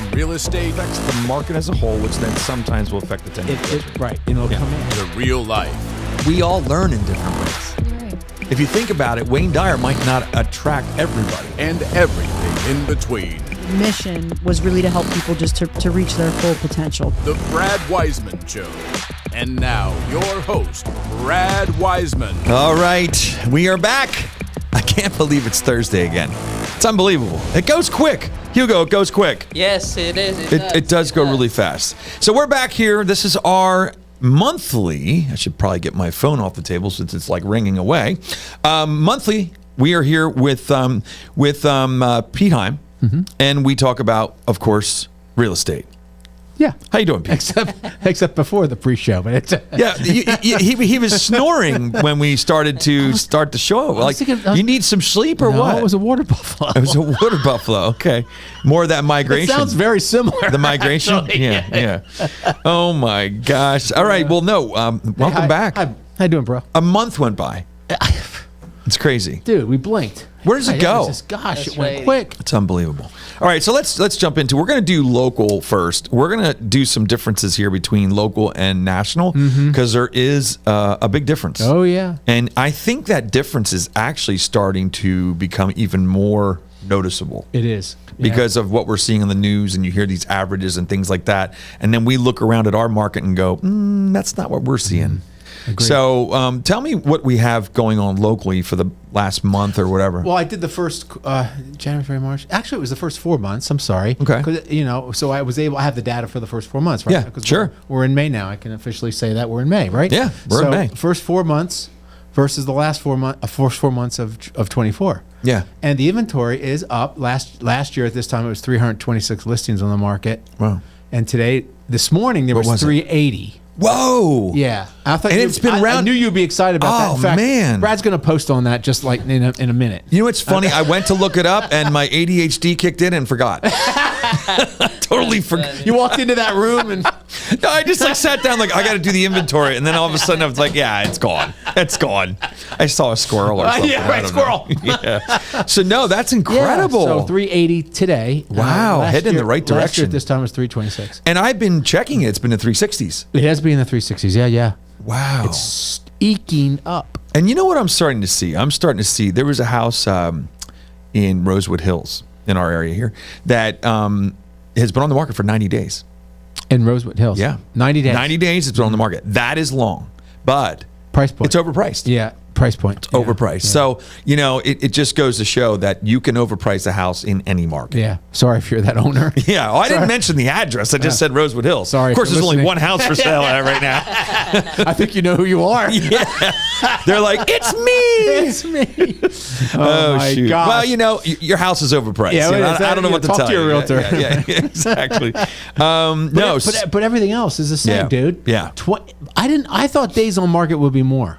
on real estate affects the market as a whole, which then sometimes will affect the 10-year. Right. It'll come in. to real life. We all learn in different ways. If you think about it, Wayne Dyer might not attract everybody. And everything in between. Mission was really to help people just to reach their full potential. The Brad Weiman Show. And now, your host, Brad Weiman. All right, we are back. I can't believe it's Thursday again. It's unbelievable. It goes quick. Hugo, it goes quick. Yes, it is. It does go really fast. So we're back here. This is our monthly. I should probably get my phone off the table since it's like ringing away. Monthly, we are here with Pete Heim, and we talk about, of course, real estate. Yeah. How you doing, Pete? Except before the pre-show, but it's Yeah, he was snoring when we started the show. Like, you need some sleep or what? It was a water buffalo. It was a water buffalo. Okay, more of that migration. It sounds very similar. The migration. Actually. Yeah. Oh my gosh. All right. Well, no. Welcome back. How you doing, bro? A month went by. It's crazy. Dude, we blinked. Where does it go? It went quick. It's unbelievable. All right, so let's jump into. We're going to do local first. We're going to do some differences here between local and national because there is a big difference. Oh yeah. And I think that difference is actually starting to become even more noticeable. It is. Because of what we're seeing in the news, and you hear these averages and things like that, and then we look around at our market and go, that's not what we're seeing. Agreed. So tell me what we have going on locally for the last month or whatever. Well, I did the first January, February, March. Actually, it was the first 4 months. I'm sorry. Okay. 'Cause, so I was able. I have the data for the first 4 months, right? Yeah, 'Cause sure. We're in May now. I can officially say that we're in May, right? Yeah, we're in May. First 4 months versus the last 4 months of 24. Yeah. And the inventory is up. Last year at this time it was 326 listings on the market. Wow. And this morning there was was it? 380. Whoa. Yeah, I thought And it's been round. I knew you'd be excited about that. Oh, In fact, man. Brad's going to post on that just like in a minute. You know what's funny? I went to look it up, and my ADHD kicked in and forgot. Totally forgot. You walked into that room and No, I just sat down like I got to do the inventory, and then all of a sudden I was like, yeah, it's gone. It's gone. I saw a squirrel or something. yeah, right, squirrel. Yeah. So no, that's incredible. Yeah, so 380 today. Wow, Last heading in the right Last year direction. at this time was 326. And I've been checking it. It's been in 360s. It has been in the 360s. Yeah. Wow. It's eking up. And you know what I'm starting to see? I'm starting to see there was a house in Rosewood Hills in our area here that has been on the market for 90 days. In Rosewood Hills. Yeah. 90 days. 90 days it's been on the market. That is long, but Price point. it's overpriced. Yeah. Price point. Yeah. Overpriced. So, it just goes to show that you can overprice a house in any market. Yeah. Sorry if you're that owner. Yeah. Oh, I didn't mention the address. I just said Rosewood Hills. Sorry Of course, for there's only listening. one house for sale right now. I think you know who you are. Yeah. They're like, it's me. It's me. Oh, my shoot. gosh. Well, your house is overpriced. Yeah, I don't know what to talk tell to your you. realtor. Yeah, exactly. But everything else is the same, Yeah. dude. Yeah. I thought days on market would be more.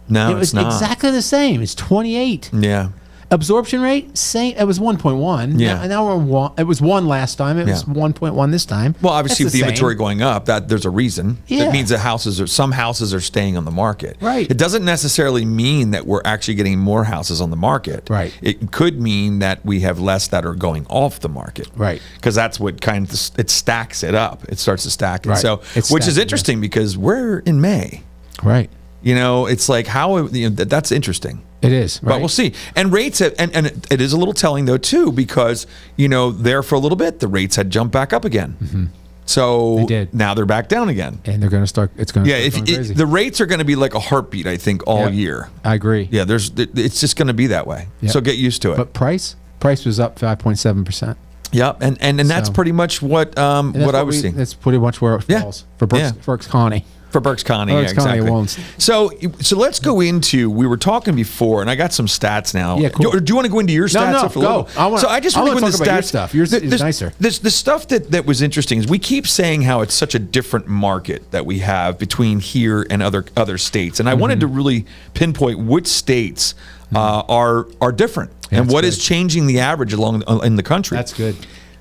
No, It was it's not. exactly the same. It's 28. Yeah. Absorption rate, same. It was 1.1. Yeah. Now we're 1. It was 1 last time. It was Yeah. 1.1 this time. Well, obviously, with That's the same. inventory going up, that there's a reason. Yeah. It means that some houses are staying on the market. Right. It doesn't necessarily mean that we're actually getting more houses on the market. Right. It could mean that we have less that are going off the market. Right. Because that's what it stacks it up. It starts to stack it. Right. So, It's which is stacking, interesting because we're in May. Right. It's like that's interesting. It is. Right. But we'll see. And rates have, and it is a little telling though too, because there for a little bit the rates had jumped back up again. Mm-hmm. So They did. now they're back down again. And they're going to start. It's going to. Yeah, start going crazy. the rates are going to be like a heartbeat, I think, all Yeah. year. I agree. Yeah, it's just going to be that way. Yeah. So get used to it. But price was up 5.7%. Yep, and that's So- pretty much what I was seeing That's pretty much where it Yeah. falls for Berks County. for Berks County. Berks Yeah, County exactly. won't. So let's go into. We were talking before, and I got some stats now. Yeah, cool. Do you want to go into your stats? No, for a go. little? I wanna- So I just I want to wanna go into talk the about your stats. stuff. Yours is nicer. The stuff that was interesting is we keep saying how it's such a different market that we have between here and other states, and I wanted to really pinpoint which states are different and That's what is good. changing the average in the country. That's good.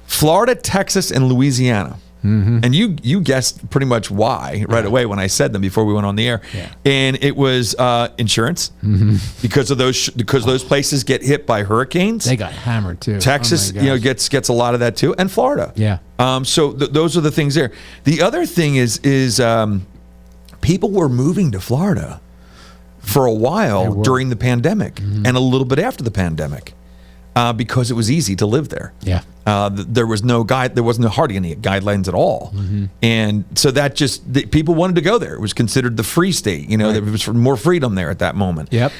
Florida, Texas, and Louisiana And you guessed pretty much why right away when I said them before we went on the air. Yeah. And it was insurance because of those places get hit by hurricanes. They got hammered too. Texas, Oh my gosh. gets a lot of that too, and Florida. Yeah. So those are the things there. The other thing is people were moving to Florida for a while during the pandemic and a little bit after the pandemic because it was easy to live there. Yeah. There was no there wasn't hardly any guidelines at all, and so that people wanted to go there. It was considered the free state. There was more freedom there at that moment. Yep.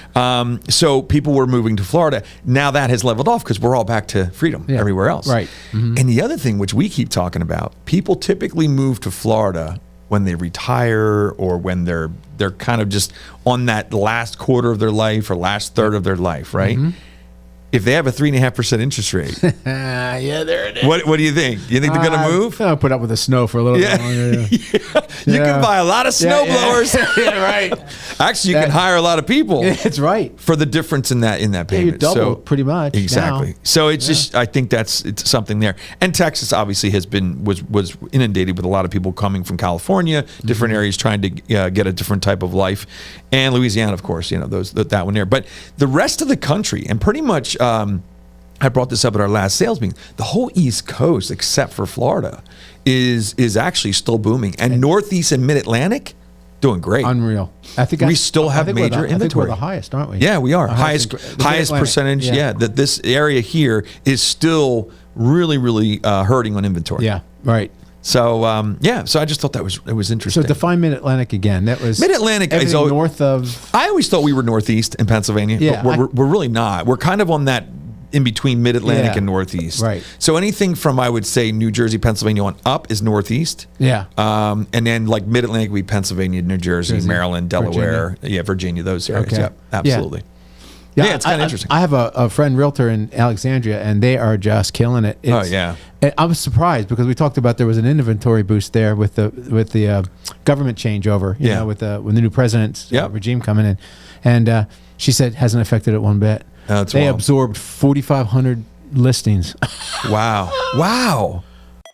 So people were moving to Florida. Now that has leveled off because we're all back to freedom everywhere else. Right. And the other thing, which we keep talking about, people typically move to Florida when they retire or when they're kind of just on that last quarter of their life or last third of their life, right? If they have a 3.5% interest rate, yeah, there it is. what do you think? You think they're going to move? I'll put up with the snow for a little bit longer. You can buy a lot of snow blowers. Yeah, right. Actually, you can hire a lot of people. It's right. For the difference in that payment. Yeah, you double pretty much. Exactly. Now. So it's just, I think it's something there. And Texas obviously was inundated with a lot of people coming from California, different areas trying to get a different type of life, and Louisiana, of course. That one there. But the rest of the country, and pretty much. I brought this up at our last sales meeting. The whole East Coast, except for Florida, is actually still booming, and Northeast and Mid-Atlantic doing great. Unreal. I think we still have major inventory. I think we're the highest, aren't we? Yeah, we are. Highest percentage. Yeah, that this area here is still really, really hurting on inventory. Yeah, right. So so I just thought it was interesting. So define Mid-Atlantic again. That was Mid-Atlantic is north of. I always thought we were Northeast in Pennsylvania. Yeah, but we're really not. We're kind of on that in between Mid-Atlantic and Northeast. Right. So anything from, I would say, New Jersey, Pennsylvania on up is Northeast. Yeah. And then like Mid-Atlantic would be Pennsylvania, New Jersey, Maryland, Delaware, Virginia, those areas. Okay. Yep, absolutely. Yeah, it's kind of interesting. I have a friend realtor in Alexandria, and they are just killing it. And I was surprised because we talked about there was an inventory boost there with the government changeover. You know, with the new president's regime coming in, and she said hasn't affected it one bit. They absorbed 4,500 listings. Wow.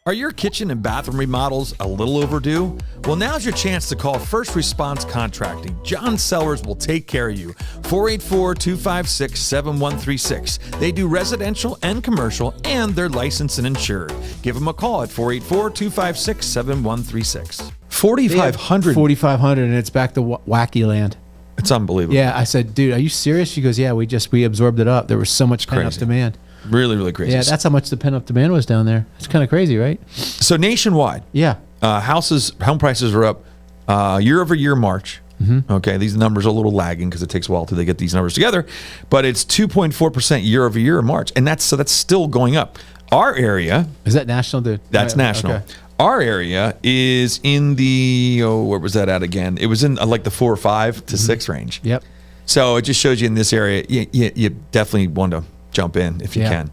Are your kitchen and bathroom remodels a little overdue? Well, now's your chance to call First Response Contracting. John Sellers will take care of you. 484-256-7136. They do residential and commercial, and they're licensed and insured. Give them a call at 484-256-7136. 4,500. 4,500, and it's back to wacky land. It's unbelievable. Yeah, I said, dude, are you serious? She goes, yeah, we absorbed it up. There was so much pent-up demand. Really, really crazy. Yeah, that's how much the pent-up demand was down there. It's kind of crazy, right? So nationwide, home prices are up year over year March. Okay, these numbers are a little lagging because it takes a while till they get these numbers together, but it's 2.4% year over year in March, and that's still going up. Our area is that national, dude? That's national. Okay. Our area is in the where was that at again? It was in like the 4 or 5 to 6 range. Yep. So it just shows you in this area, you definitely want to jump in if you can.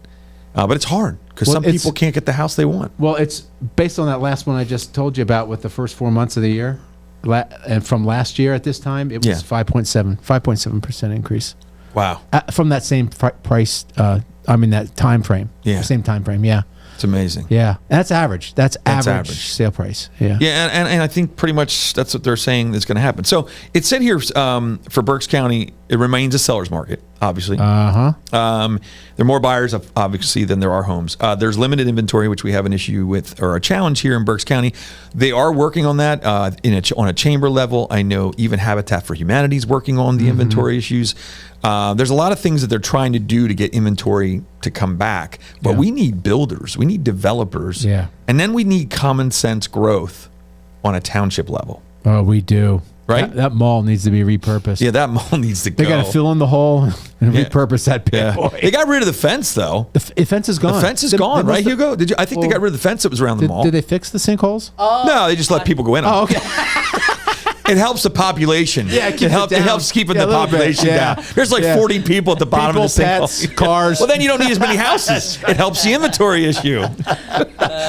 But it's hard because some people can't get the house they want. Well, it's based on that last one I just told you about with the first 4 months of the year. And from last year at this time, it was 5.7% increase. Wow. From that same price, that time frame. Yeah. Same time frame, yeah. It's amazing. Yeah. That's average. That's average sale price. Yeah. Yeah, and I think pretty much that's what they're saying is going to happen. So it said here for Berks County, it remains a seller's market, obviously. There are more buyers, obviously, than there are homes. There's limited inventory, which we have an issue with, or a challenge here in Berks County. They are working on that on a chamber level. I know even Habitat for Humanity is working on the inventory issues. There's a lot of things that they're trying to do to get inventory to come back, but we need builders, we need developers, and then we need common sense growth on a township level. Oh, we do. Right? That mall needs to be repurposed. Yeah, that mall needs to go. They got to fill in the hole and repurpose that big boy. They got rid of the fence, though. The fence is gone. The fence is gone, right, Hugo? I think they got rid of the fence that was around the mall. Did they fix the sinkholes? No, they just let people go in them. Oh, okay. It helps the population. Yeah, it helps keeping the population down. There's like 40 people at the bottom of the sinkhole. Pets, cars. Well, then you don't need as many houses. It helps the inventory issue.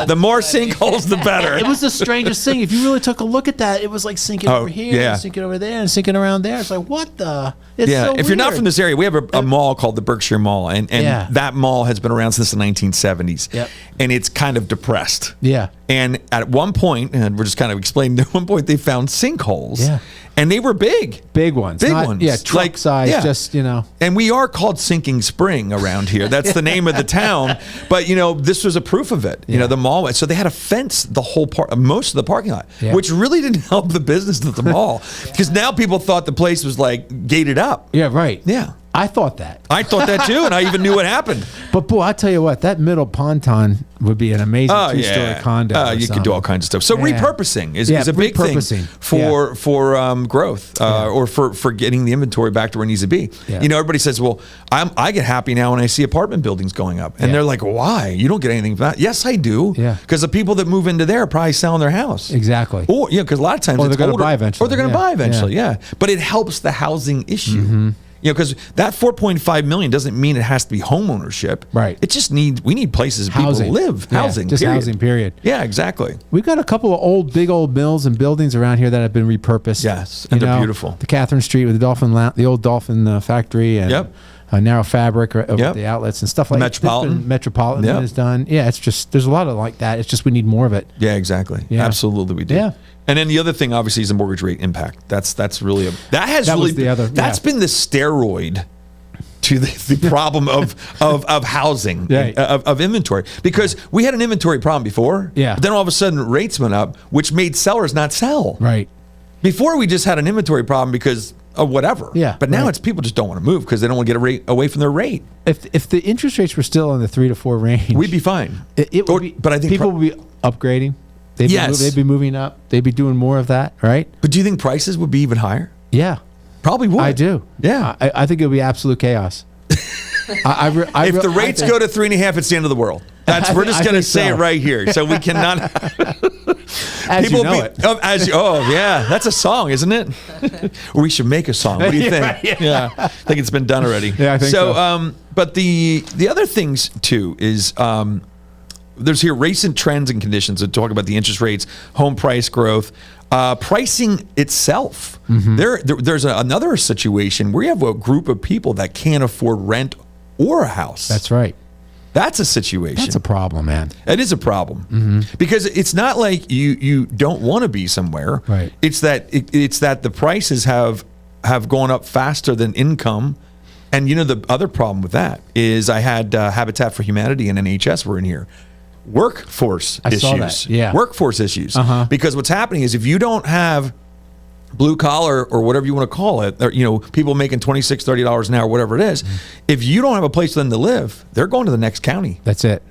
The more sinkholes, the better. It was the strangest thing. If you really took a look at that, it was like sinking over here, and sinking over there, and sinking around there. It's like, what the? It's so if you're not weird. from this area, we have a mall called the Berkshire Mall, and that mall has been around since the 1970s. Yep. And it's kind of depressed. Yeah. And at one point, and we're just kind of explaining, at one point they found sinkholes. Yeah. And they were big. Big ones. Big ones. Yeah, truck size, just, And we are called Sinking Spring around here. That's the name of the town. But, this was a proof of it. The mall. So they had to fence the whole most of the parking lot, which really didn't help the business of the mall. Because now people thought the place was like gated up. Yeah, right. Yeah. I thought that. I thought that too, and I even knew what happened. But boy, I tell you what, that middle ponton would be an amazing two-story condo. You could do all kinds of stuff. So repurposing is a big thing for growth or for getting the inventory back to where it needs to be. Yeah. Everybody says, "Well, I get happy now when I see apartment buildings going up," and they're like, "Why? You don't get anything from that?" Yes, I do. Yeah. Because the people that move into there are probably selling their house. Exactly. Or because a lot of times they're going to buy eventually. Or they're going to buy eventually. Yeah. But it helps the housing issue. Mm-hmm. Because that $4.5 million doesn't mean it has to be home ownership. Right. It just we need places people live. Housing. Just period. Housing. Period. Yeah, exactly. We've got a couple of big old mills and buildings around here that have been repurposed. Yes, and they're beautiful. The Catherine Street with the old Dolphin factory, and Narrow Fabric with the outlets and stuff like that. Metropolitan is done. Yeah, it's just there's a lot of like that. It's just we need more of it. Yeah, exactly. Yeah. Absolutely, we do. Yeah. And then the other thing, obviously, is the mortgage rate impact. That's really that's been the steroid to the problem of housing, of inventory. Because we had an inventory problem before. Yeah. But then all of a sudden rates went up, which made sellers not sell. Right. Before we just had an inventory problem because of whatever. Yeah. But now it's people just don't want to move because they don't want to get a rate away from their rate. If the interest rates were still in the 3 to 4 range, we'd be fine. But I think people would be upgrading. They'd be moving up. They'd be doing more of that, right? But do you think prices would be even higher? Yeah. Probably would. I do. Yeah. I think it would be absolute chaos. If the rates go to 3.5, it's the end of the world. We're just going to say it right here. So we cannot. That's a song, isn't it? Or we should make a song. What do you think? Yeah. I think it's been done already. Yeah, I think so. But the other things too is there's here recent trends and conditions that talk about the interest rates, home price growth, pricing itself. Mm-hmm. There's another situation where you have a group of people that can't afford rent or a house. That's right. That's a situation. That's a problem, man. It is a problem because it's not like you don't want to be somewhere. Right. It's that the prices have gone up faster than income. And the other problem with that is I had Habitat for Humanity and NHS were in here. Workforce issues. Saw that. Yeah. Workforce issues. Because what's happening is if you don't have blue collar or whatever you want to call it, or, people making $26, $30 an hour, whatever it is, if you don't have a place for them to live, they're going to the next county. That's it.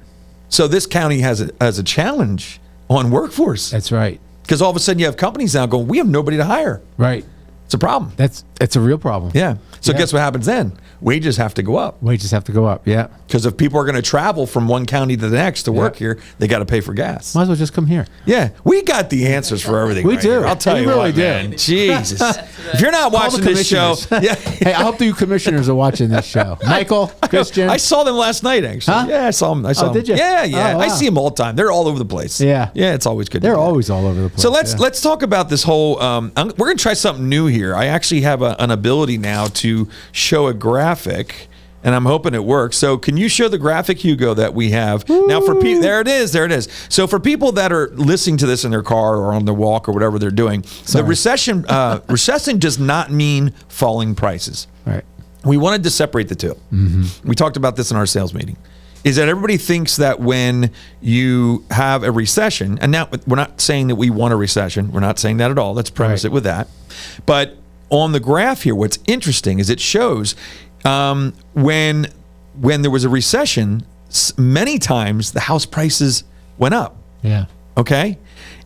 So this county has a challenge on workforce. That's right. Because all of a sudden you have companies now going, we have nobody to hire. Right. It's a problem. It's a real problem. Yeah. So guess what happens then? Wages have to go up. Wages have to go up, yeah. Because if people are going to travel from one county to the next to work here, they got to pay for gas. Might as well just come here. Yeah. We got the answers for everything. We do. Here. I'll tell you really what, man. Jesus. If you're not watching this show. Yeah. Hey, I hope you commissioners are watching this show. Michael, Christian. I saw them last night, actually. Huh? Yeah, I saw them. Did you? Yeah. Oh, wow. I see them all the time. They're all over the place. Yeah. Yeah, it's always good. They're always all over the place. So let's talk about this whole, we're going to try something new here. I actually have an ability now to show a graphic, and I'm hoping it works. So can you show the graphic, Hugo, that we have? Ooh. Now for people, there it is. So for people that are listening to this in their car or on their walk or whatever they're doing, the recession does not mean falling prices. Right. We wanted to separate the two. Mm-hmm. We talked about this in our sales meeting. Is that everybody thinks that when you have a recession, and now we're not saying that we want a recession. We're not saying that at all. Let's premise it with that. But on the graph here, what's interesting is it shows when there was a recession, many times the house prices went up. Yeah. Okay?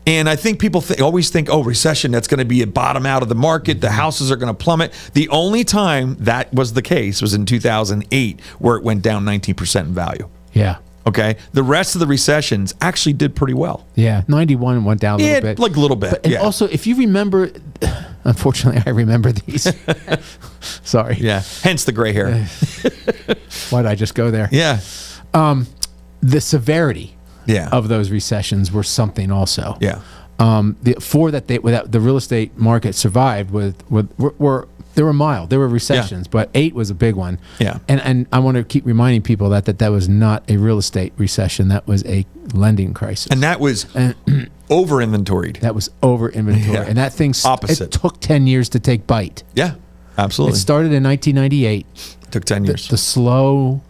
And I think people always think, recession, that's going to be a bottom out of the market. The houses are going to plummet. The only time that was the case was in 2008, where it went down 19% in value. Yeah. Okay? The rest of the recessions actually did pretty well. Yeah. 91 went down a little bit. Like a little bit. And also, if you remember, unfortunately, I remember these. Sorry. Yeah. Hence the gray hair. Why did I just go there? Yeah. The severity of those recessions were something also. Yeah. Without the real estate market survived they were mild. There were recessions, but 8 was a big one. Yeah. And I want to keep reminding people that was not a real estate recession. That was a lending crisis. And that was over inventoried. That was over inventory. Yeah. And that thing opposite. It took 10 years to take bite. Yeah, absolutely. It started in 1998. It took 10 years. The slow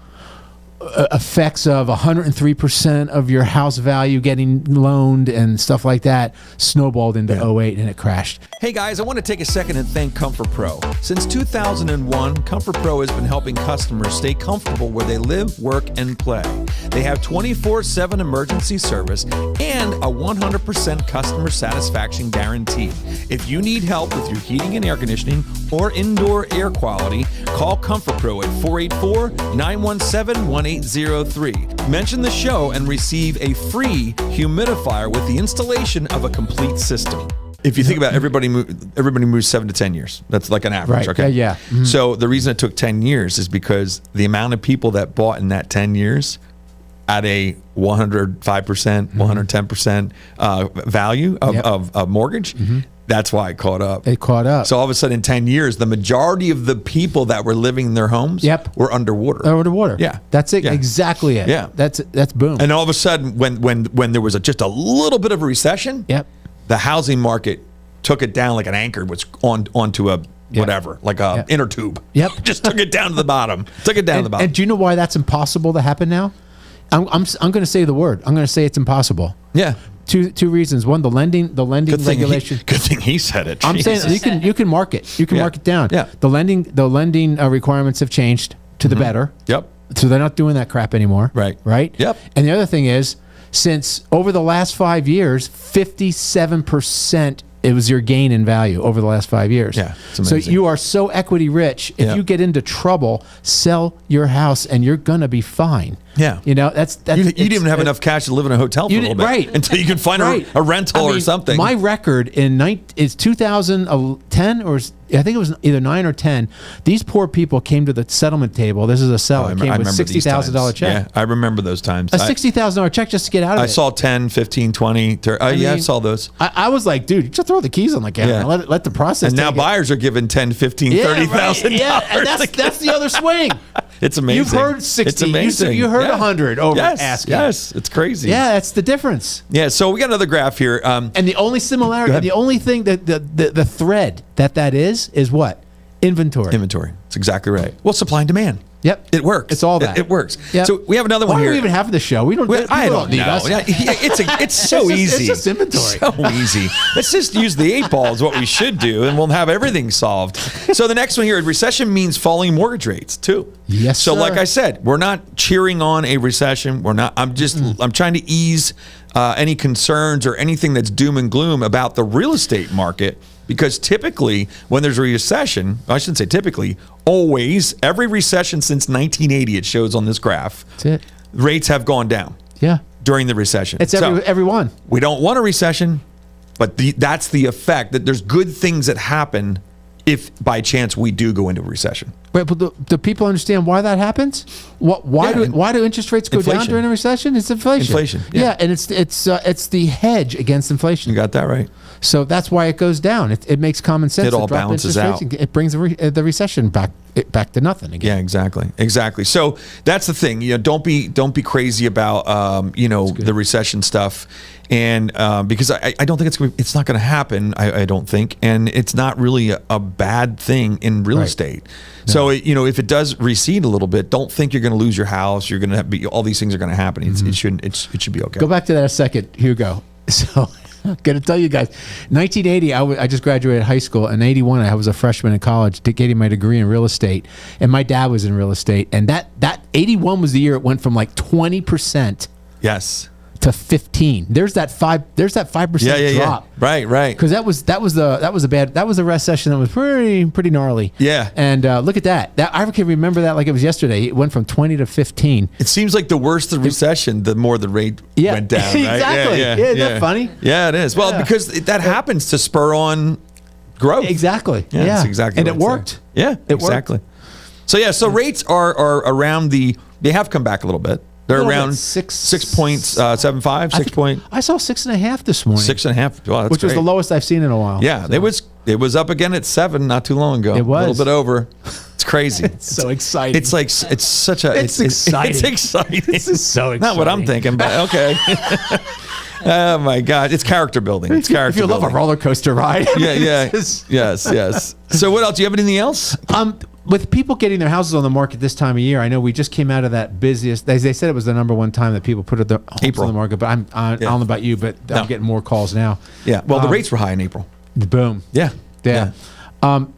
effects of 103% of your house value getting loaned and stuff like that snowballed into 08 and it crashed. Hey guys, I want to take a second and thank Comfort Pro. Since 2001, Comfort Pro has been helping customers stay comfortable where they live, work, and play. They have 24/7 emergency service and a 100% customer satisfaction guarantee. If you need help with your heating and air conditioning or indoor air quality, call Comfort Pro at 484-917-1803. Mention the show and receive a free humidifier with the installation of a complete system. If you think about it, everybody moves 7 to 10 years. That's like an average, right. okay? Yeah. Mm-hmm. So the reason it took 10 years is because the amount of people that bought in that 10 years at a 105%, 110% value of mortgage, that's why it caught up. It caught up. So all of a sudden in 10 years, the majority of the people that were living in their homes were underwater. They're underwater. Yeah. That's it. Yeah. Exactly it. Yeah. That's boom. And all of a sudden, when there was just a little bit of a recession, the housing market took it down like an anchor was onto a whatever, like a inner tube. Just took it down to the bottom. Took it down to the bottom. And do you know why that's impossible to happen now? I'm going to say the word. I'm going to say it's impossible. Yeah. Two reasons. One, the lending regulation. Good thing he said it. I'm saying you can mark it. You can mark it down. Yeah. The lending requirements have changed to the better. Yep. So they're not doing that crap anymore. Right. Right. Yep. And the other thing is, since over the last 5 years, 57% it was your gain in value over the last 5 years. Yeah, it's so amazing. you are so equity rich. If you get into trouble, sell your house and you're gonna be fine. Yeah. You know, that's you didn't even have enough cash to live in a hotel for a little bit. Right. Until you can find a rental or something. My record is 2010 or I think it was either 9 or 10. These poor people came to the settlement table. This is a seller. Came with $60,000 check. Yeah, I remember those times. A $60,000 check just to get out of it. I saw 10, 15, 20. I saw those. I was like, dude, just throw the keys on the counter. Yeah. Let the process. And now buyers are giving 10, 15, $30,000. Yeah, and that's the other swing. It's amazing. You've heard 60. It's amazing. You heard 100 over asking. Yes, it's crazy. Yeah, that's the difference. Yeah, so we got another graph here. And the only similarity, the only thing that the thread that is what? Inventory. Inventory. That's exactly right. Well, supply and demand. Yep. It works. It's all that. It works. Yep. So we have another one Why here. do we even have the show? We don't. I don't need know. us. It's so easy. It's just inventory. So easy. Let's just use the 8 ball is what we should do, and we'll have everything solved. So the next one here, recession means falling mortgage rates too. Yes. So sir. like I said, we're not cheering on a recession. We're not. I'm trying to ease any concerns or anything that's doom and gloom about the real estate market. Because typically, when there's a recession, I shouldn't say typically, always, every recession since 1980, it shows on this graph, that's it. Rates have gone down. Yeah. During the recession. It's every one. We don't want a recession, but that's the effect, that there's good things that happen if by chance we do go into a recession. Right, but do people understand why that happens? Why do interest rates go down during a recession? It's inflation. Inflation. Yeah, and it's the hedge against inflation. You got that right. So that's why it goes down. It makes common sense. It all balances out. It brings the recession back to nothing again. Yeah, exactly. So that's the thing. Don't be crazy about the recession stuff, and because I don't think it's not going to happen. I don't think, and it's not really a bad thing in real estate. No. So if it does recede a little bit, don't think you're going to lose your house. You're going to be all these things are going to happen. It should be okay. Go back to that a second, Hugo. So. I'm going to tell you guys, 1980, I just graduated high school. In 81, I was a freshman in college getting my degree in real estate. And my dad was in real estate. And that 81 was the year it went from like 20% yes. to 15. There's that 5% drop. Right. Because that was a recession that was pretty gnarly. Yeah. And look at that. I can remember that like it was yesterday. It went from 20 to 15. It seems like the worse the recession, the more the rate went down. Right? Exactly. Yeah, isn't that funny? Yeah, it is. Well, because that happens to spur on growth. Exactly. Yeah. That's exactly. And it worked. Yeah. Exactly. So rates are around they have come back a little bit. They're around 6.75, 6 point. I saw 6.5 this morning. 6.5, wow, that's which was great. the lowest I've seen in a while. Yeah, So. it was up again at 7 not too long ago. It was a little bit over. It's crazy. It's so exciting. It's like it's such a. It's exciting. It's exciting. This is so exciting. Not what I'm thinking, but okay. Oh my God, it's character building. It's character. If you love building. a roller coaster ride. Yeah. Yes. So what else? Do you have anything else? With people getting their houses on the market this time of year, I know we just came out of that busiest. They said it was the number one time that people put their homes on the market. But I don't know about you, but I'm getting more calls now. Yeah. Well, the rates were high in April. Boom. Yeah.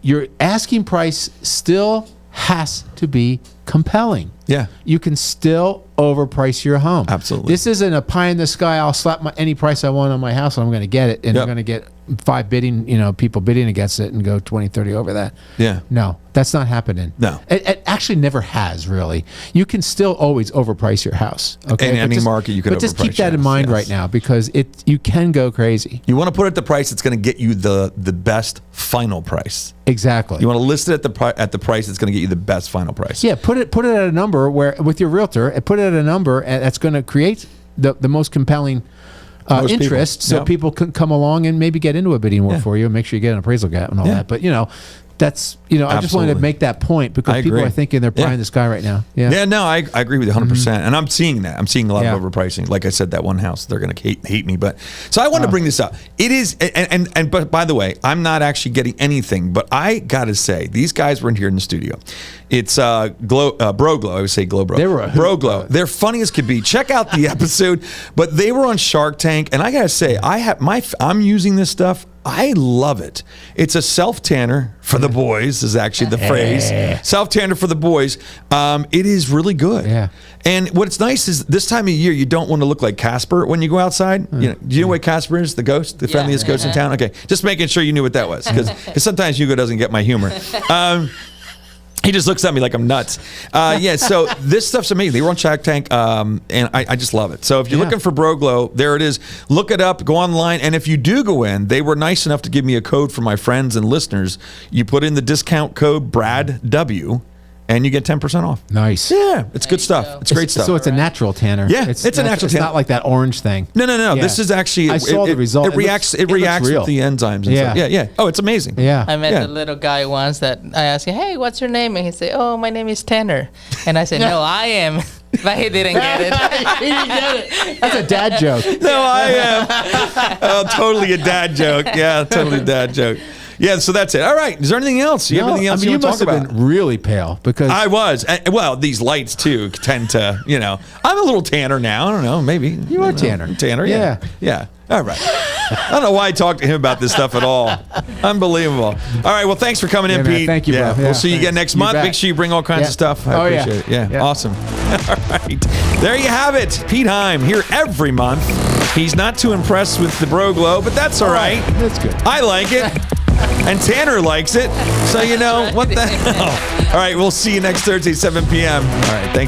Your asking price still has to be compelling. Yeah. You can still overprice your home. Absolutely. This isn't a pie in the sky. I'll slap any price I want on my house and I'm going to get it. And I'm going to get 5 bidding, people bidding against it and go 20, 30 over that. Yeah. No, that's not happening. No. It actually never has, really. You can still always overprice your house. Okay. In any market, you can overprice. But just keep that in mind right now because you can go crazy. You want to put it at the price that's going to get you the best final price. Exactly. You want to list it at the price that's going to get you the best final price. Yeah, put it at a number where with your realtor, put it at a number that's going to create the most compelling interest, so people can come along and maybe get into a bidding war for you and make sure you get an appraisal gap and all that. But that's I just wanted to make that point because people are thinking they're pie in the sky right now. No, I agree with you 100%, and I'm seeing that. I'm seeing a lot of overpricing. Like I said, that one house, they're going to hate me. But so I want to bring this up. It is, but by the way, I'm not actually getting anything. But I got to say, these guys were in here in the studio. It's Bro Glow. I would say Glow Bro. They were Bro Glow. They're funny as could be. Check out the episode. But they were on Shark Tank, and I got to say, I'm using this stuff. I love it. It's a self-tanner for the boys is actually the phrase. Self-tanner for the boys. It is really good. Yeah. And what's nice is this time of year, you don't want to look like Casper when you go outside. Do you know what Casper is? The ghost? The friendliest ghost in town? Okay. Just making sure you knew what that was. Because sometimes Hugo doesn't get my humor. He just looks at me like I'm nuts. So this stuff's amazing. They were on Shark Tank, and I just love it. So if you're looking for Bro Glow, there it is. Look it up. Go online. And if you do go in, they were nice enough to give me a code for my friends and listeners. You put in the discount code BRADW, and you get 10% off. Nice. Yeah, it's good stuff. It's great stuff. So it's a natural tanner. Yeah, it's a natural tanner. It's not like that orange thing. No. Yeah. This is actually. I saw the result. It reacts with the enzymes. And stuff. Yeah. Oh, it's amazing. Yeah. I met a little guy once that I asked him, "Hey, what's your name?" And he said, "Oh, my name is Tanner." And I said, "No, I am." But he didn't get it. He didn't get it. That's a dad joke. No, I am. Oh, totally a dad joke. Yeah, totally a dad joke. Yeah, so that's it. All right. Is there anything else? You have anything else you want to talk about? You must have been really pale because I was. Well, these lights too tend to, I'm a little tanner now. I don't know. Maybe you are tanner. Tanner. Yeah. All right. I don't know why I talked to him about this stuff at all. Unbelievable. All right. Well, thanks for coming in, Pete. Thank you, bro. We'll see you again next month. Bet. Make sure you bring all kinds of stuff. I appreciate it. Yeah. Awesome. All right. There you have it. Pete Heim here every month. He's not too impressed with the Bro Glow, but that's all right. That's good. I like it. And Tanner likes it. So, what the hell. All right. We'll see you next Thursday, 7 p.m. All right. Thanks.